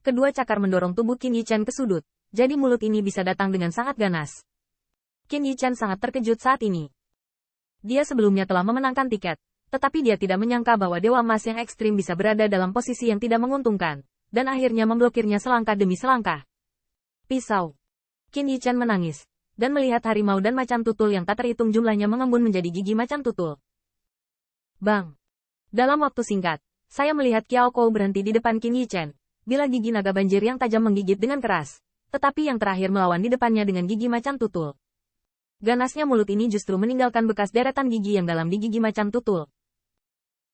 Kedua cakar mendorong tubuh Qin Yichan ke sudut, jadi mulut ini bisa datang dengan sangat ganas. Qin Yichan sangat terkejut saat ini. Dia sebelumnya telah memenangkan tiket, tetapi dia tidak menyangka bahwa Dewa Emas yang ekstrim bisa berada dalam posisi yang tidak menguntungkan, dan akhirnya memblokirnya selangkah demi selangkah. Pisau. Qin Yichan menangis, dan melihat harimau dan macan tutul yang tak terhitung jumlahnya mengembun menjadi gigi macan tutul. Bang! Dalam waktu singkat, saya melihat Qiao Kou berhenti di depan Qin Yichan, bila gigi naga banjir yang tajam menggigit dengan keras, tetapi yang terakhir melawan di depannya dengan gigi macan tutul. Ganasnya mulut ini justru meninggalkan bekas deretan gigi yang dalam di gigi macan tutul.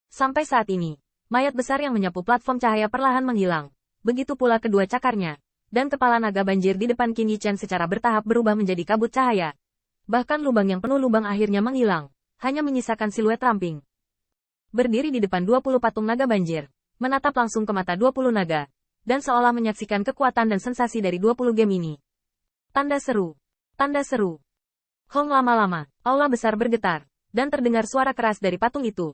Sampai saat ini, mayat besar yang menyapu platform cahaya perlahan menghilang. Begitu pula kedua cakarnya, dan kepala naga banjir di depan Qin Yichan secara bertahap berubah menjadi kabut cahaya. Bahkan lubang yang penuh lubang akhirnya menghilang, hanya menyisakan siluet ramping. Berdiri di depan 20 patung naga banjir, menatap langsung ke mata 20 naga, dan seolah menyaksikan kekuatan dan sensasi dari 20 game ini. Tanda seru. Tanda seru. Hong lama-lama, aula besar bergetar, dan terdengar suara keras dari patung itu.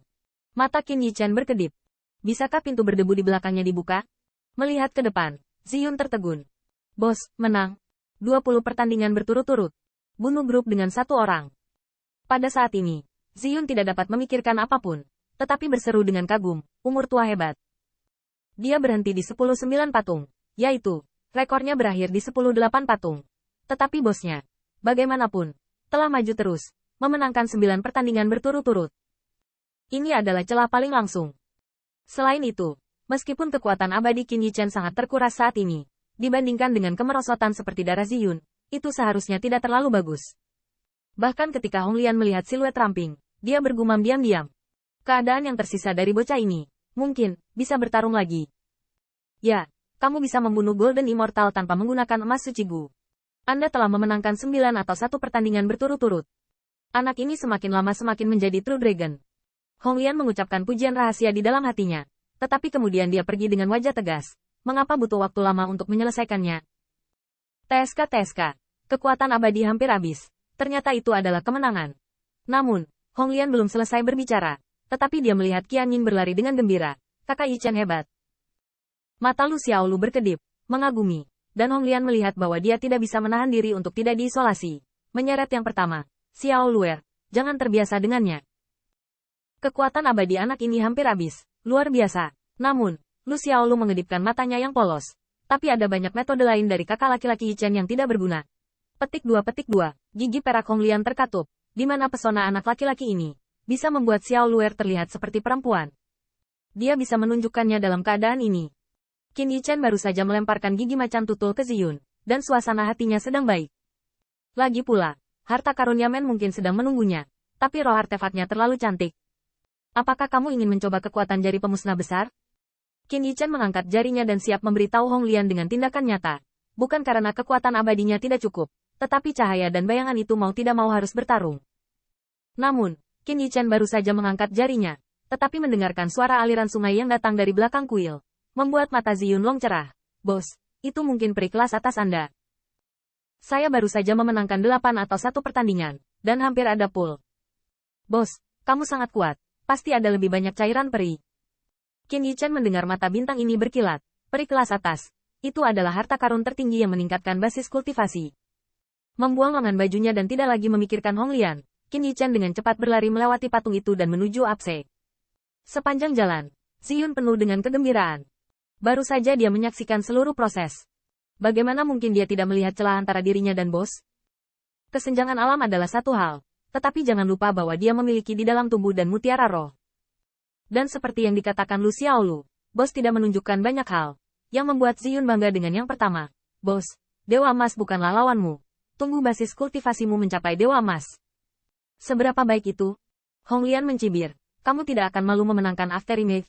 Mata Qin Yichan berkedip. Bisakah pintu berdebu di belakangnya dibuka? Melihat ke depan, Ziyun tertegun. Bos, menang. 20 pertandingan berturut-turut. Bunuh grup dengan satu orang. Pada saat ini, Ziyun tidak dapat memikirkan apapun, tetapi berseru dengan kagum, umur tua hebat. Dia berhenti di 10-9 patung, yaitu, rekornya berakhir di 10-8 patung. Tetapi bosnya, bagaimanapun, telah maju terus, memenangkan 9 pertandingan berturut-turut. Ini adalah celah paling langsung. Selain itu, meskipun kekuatan abadi Qin Yichan sangat terkuras saat ini, dibandingkan dengan kemerosotan seperti darah Ziyun, itu seharusnya tidak terlalu bagus. Bahkan ketika Hong Lian melihat siluet ramping, dia bergumam diam-diam. Keadaan yang tersisa dari bocah ini, mungkin, bisa bertarung lagi. Ya, kamu bisa membunuh Golden Immortal tanpa menggunakan emas suci Gu. Anda telah memenangkan 9 atau 1 pertandingan berturut-turut. Anak ini semakin lama semakin menjadi True Dragon. Hong Lian mengucapkan pujian rahasia di dalam hatinya, tetapi kemudian dia pergi dengan wajah tegas. Mengapa butuh waktu lama untuk menyelesaikannya? TSK, kekuatan abadi hampir habis. Ternyata itu adalah kemenangan. Namun, Hong Lian belum selesai berbicara, tetapi dia melihat Qian Ying berlari dengan gembira. Kakak Yichan hebat. Mata Lu Xiaolu berkedip, mengagumi. Dan Hong Lian melihat bahwa dia tidak bisa menahan diri untuk tidak diisolasi. Menyeret yang pertama, Xiao Luer, jangan terbiasa dengannya. Kekuatan abadi anak ini hampir habis, luar biasa. Namun, Lu Xiaolu mengedipkan matanya yang polos. Tapi ada banyak metode lain dari kakak laki-laki Yichan yang tidak berguna. Petik 2, gigi perak Hong Lian terkatup, di mana pesona anak laki-laki ini bisa membuat Xiao Luer terlihat seperti perempuan. Dia bisa menunjukkannya dalam keadaan ini. Qin Yichan baru saja melemparkan gigi macan tutul ke Ziyun, dan suasana hatinya sedang baik. Lagi pula, harta karun Yamen mungkin sedang menunggunya, tapi roh artefaknya terlalu cantik. Apakah kamu ingin mencoba kekuatan jari pemusnah besar? Qin Yichan mengangkat jarinya dan siap memberitahu Hong Lian dengan tindakan nyata. Bukan karena kekuatan abadinya tidak cukup, tetapi cahaya dan bayangan itu mau tidak mau harus bertarung. Namun, Qin Yichan baru saja mengangkat jarinya, tetapi mendengarkan suara aliran sungai yang datang dari belakang kuil. Membuat mata Ziyun Long cerah. Bos, itu mungkin peri kelas atas Anda. Saya baru saja memenangkan 8 atau 1 pertandingan, dan hampir ada pool. Bos, kamu sangat kuat, pasti ada lebih banyak cairan peri. Qin Yichan mendengar mata bintang ini berkilat. Peri kelas atas, itu adalah harta karun tertinggi yang meningkatkan basis kultivasi. Membuang lengan bajunya dan tidak lagi memikirkan Hong Lian, Qin Yichan dengan cepat berlari melewati patung itu dan menuju apse. Sepanjang jalan, Ziyun penuh dengan kegembiraan. Baru saja dia menyaksikan seluruh proses. Bagaimana mungkin dia tidak melihat celah antara dirinya dan bos? Kesenjangan alam adalah satu hal, tetapi jangan lupa bahwa dia memiliki di dalam tubuh dan mutiara roh. Dan seperti yang dikatakan Lu Xiaolu, bos tidak menunjukkan banyak hal, yang membuat Ziyun bangga dengan yang pertama. Bos, Dewa Emas bukanlah lawanmu. Tunggu basis kultivasimu mencapai Dewa Emas. Seberapa baik itu? Hong Lian mencibir. Kamu tidak akan malu memenangkan Aftermath.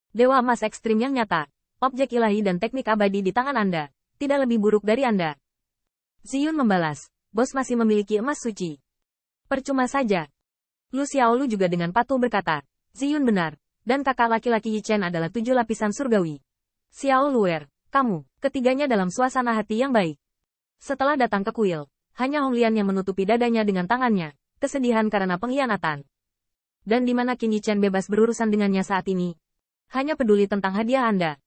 Dewa Emas ekstrim yang nyata. Objek ilahi dan teknik abadi di tangan Anda, tidak lebih buruk dari Anda. Ziyun membalas, bos masih memiliki emas suci. Percuma saja. Lu Xiaolu juga dengan patuh berkata, Ziyun benar, dan kakak laki-laki Yichan adalah 7 lapisan surgawi. Xiao Luer, kamu, ketiganya dalam suasana hati yang baik. Setelah datang ke kuil, hanya Hong Lian yang menutupi dadanya dengan tangannya, kesedihan karena pengkhianatan. Dan di mana Qin Yichan bebas berurusan dengannya saat ini? Hanya peduli tentang hadiah Anda.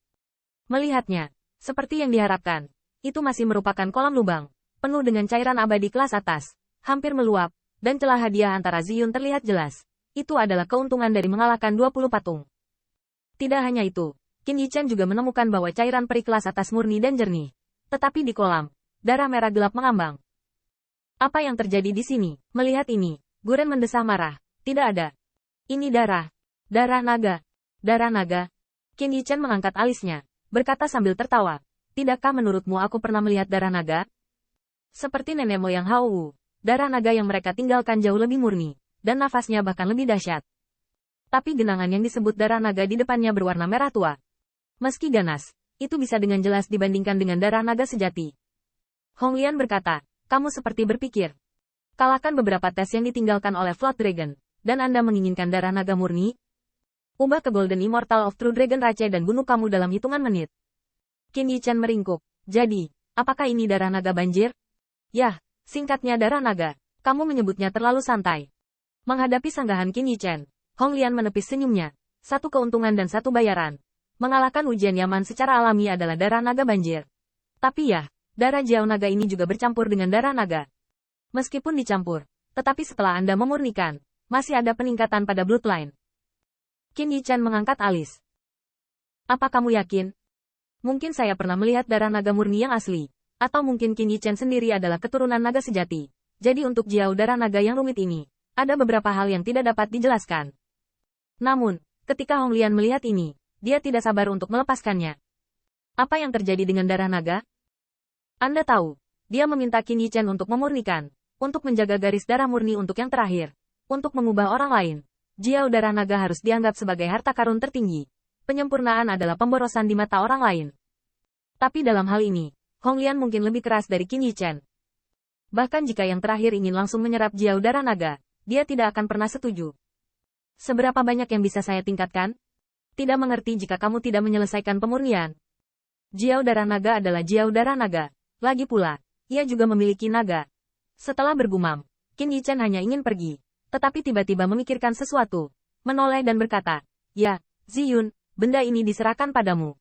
Melihatnya, Seperti yang diharapkan, itu masih merupakan kolam lubang, penuh dengan cairan abadi kelas atas, hampir meluap, dan celah hadiah antara Ziyun terlihat jelas. Itu adalah keuntungan dari mengalahkan 20 patung. Tidak hanya itu, Qin Yichan juga menemukan bahwa cairan peri kelas atas murni dan jernih. Tetapi di kolam, darah merah gelap mengambang. Apa yang terjadi di sini? Melihat ini, Guren mendesah marah. Tidak ada. Ini darah. Darah naga. Darah naga. Qin Yichan mengangkat alisnya, berkata sambil tertawa. Tidakkah menurutmu aku pernah melihat darah naga? Seperti nenek moyang Hao Wu, darah naga yang mereka tinggalkan jauh lebih murni, dan nafasnya bahkan lebih dahsyat. Tapi genangan yang disebut darah naga di depannya berwarna merah tua. Meski ganas, itu bisa dengan jelas dibandingkan dengan darah naga sejati. Hong Lian berkata, kamu seperti berpikir. Kalahkan beberapa tes yang ditinggalkan oleh Flood Dragon, dan Anda menginginkan darah naga murni? Ubah ke Golden Immortal of True Dragon Rache dan bunuh kamu dalam hitungan menit. Qin Yichan meringkuk. Jadi, apakah ini darah naga banjir? Yah, singkatnya darah naga. Kamu menyebutnya terlalu santai. Menghadapi sanggahan Qin Yichan, Hong Lian menepis senyumnya. Satu keuntungan dan satu bayaran. Mengalahkan ujian Yaman secara alami adalah darah naga banjir. Tapi ya, darah Jiao naga ini juga bercampur dengan darah naga. Meskipun dicampur, tetapi setelah Anda memurnikan, masih ada peningkatan pada bloodline. Qin Yichan mengangkat alis. Apa kamu yakin? Mungkin saya pernah melihat darah naga murni yang asli. Atau mungkin Qin Yichan sendiri adalah keturunan naga sejati. Jadi untuk Jiao darah naga yang rumit ini, ada beberapa hal yang tidak dapat dijelaskan. Namun, ketika Hong Lian melihat ini, dia tidak sabar untuk melepaskannya. Apa yang terjadi dengan darah naga? Anda tahu, dia meminta Qin Yichan untuk memurnikan, untuk menjaga garis darah murni untuk yang terakhir, untuk mengubah orang lain. Jiao darah naga harus dianggap sebagai harta karun tertinggi. Penyempurnaan adalah pemborosan di mata orang lain. Tapi dalam hal ini, Hong Lian mungkin lebih keras dari Qin Yichan. Bahkan jika yang terakhir ingin langsung menyerap Jiao darah naga, dia tidak akan pernah setuju. Seberapa banyak yang bisa saya tingkatkan? Tidak mengerti jika kamu tidak menyelesaikan pemurnian. Jiao darah naga adalah Jiao darah naga. Lagi pula, ia juga memiliki naga. Setelah bergumam, Qin Yichan hanya ingin pergi. Tetapi tiba-tiba memikirkan sesuatu, menoleh dan berkata, ya, Ziyun, benda ini diserahkan padamu.